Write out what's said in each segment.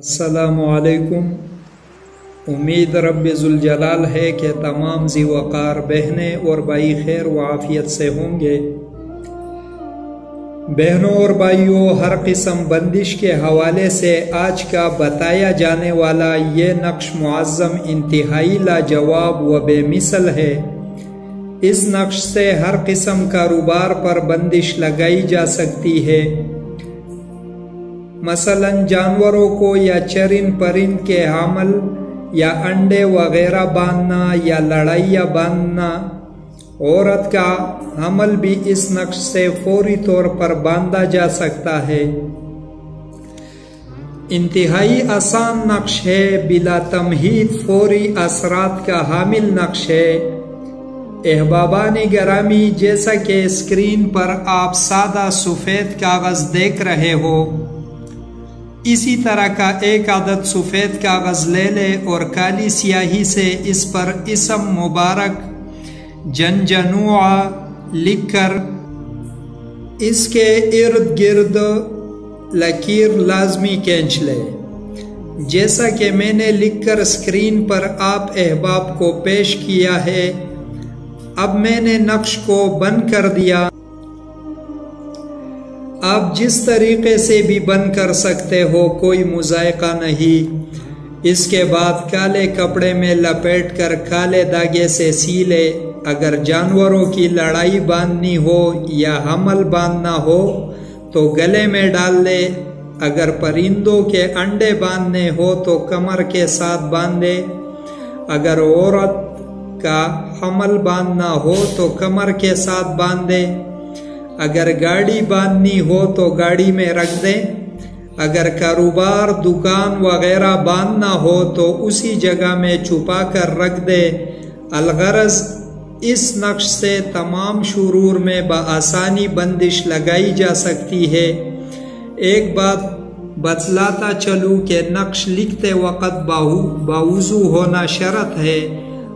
السلام علیکم۔ امید رب ذوالجلال ہے کہ تمام ذی وقار بہنیں اور بھائی خیر و عافیت سے ہوں گے۔ بہنوں اور بھائیوں، ہر قسم بندش کے حوالے سے آج کا بتایا جانے والا یہ نقش معظم انتہائی لاجواب و بے مثل ہے۔ اس نقش سے ہر قسم کاروبار پر بندش لگائی جا سکتی ہے۔ مثلا جانوروں کو یا چرند پرند کے حمل یا انڈے وغیرہ باندھنا یا لڑائیاں باندھنا۔ عورت کا حمل بھی اس نقش سے فوری طور پر باندھا جا سکتا ہے۔ انتہائی آسان نقش ہے، بلا تمہید فوری اثرات کا حامل نقش ہے۔ احبابان گرامی، جیسا کہ اسکرین پر آپ سادہ سفید کاغذ دیکھ رہے ہو، اسی طرح کا ایک عدد سفید کاغذ لے لے اور کالی سیاہی سے اس پر اسم مبارک جنجنوع لکھ کر اس کے ارد گرد لکیر لازمی کھینچ لے، جیسا کہ میں نے لکھ کر اسکرین پر آپ احباب کو پیش کیا ہے۔ اب میں نے نقش کو بند کر دیا۔ آپ جس طریقے سے بھی بند کر سکتے ہو، کوئی مذائقہ نہیں۔ اس کے بعد کالے کپڑے میں لپیٹ کر کالے دھاگے سے سی لے۔ اگر جانوروں کی لڑائی باندھنی ہو یا حمل باندھنا ہو تو گلے میں ڈال لے۔ اگر پرندوں کے انڈے باندھنے ہو تو کمر کے ساتھ باندھے۔ اگر عورت کا حمل باندھنا ہو تو کمر کے ساتھ باندھے۔ اگر گاڑی باندھنی ہو تو گاڑی میں رکھ دیں۔ اگر کاروبار، دکان وغیرہ باندھنا ہو تو اسی جگہ میں چھپا کر رکھ دے۔ الغرض اس نقش سے تمام شرور میں بآسانی بندش لگائی جا سکتی ہے۔ ایک بات بتلاتا چلوں کہ نقش لکھتے وقت باوضو ہونا شرط ہے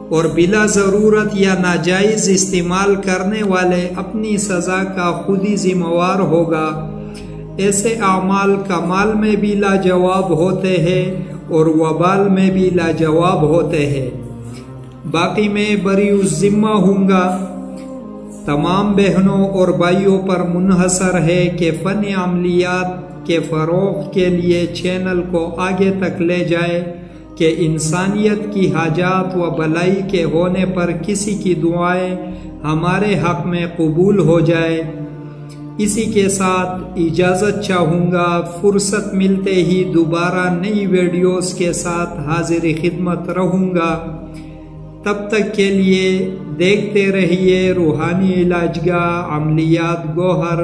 اور بلا ضرورت یا ناجائز استعمال کرنے والے اپنی سزا کا خود ہی ذمہ وار ہوگا۔ ایسے اعمال کمال میں بھی لاجواب ہوتے ہیں اور وبال میں بھی لاجواب ہوتے ہیں۔ باقی میں بری الذمہ ہوں گا۔ تمام بہنوں اور بھائیوں پر منحصر ہے کہ فن عملیات کے فروغ کے لیے چینل کو آگے تک لے جائے کہ انسانیت کی حاجات و بلائی کے ہونے پر کسی کی دعائیں ہمارے حق میں قبول ہو جائے۔ اسی کے ساتھ اجازت چاہوں گا، فرصت ملتے ہی دوبارہ نئی ویڈیوز کے ساتھ حاضر خدمت رہوں گا۔ تب تک کے لیے دیکھتے رہیے روحانی علاج گاہ عملیات گوہر۔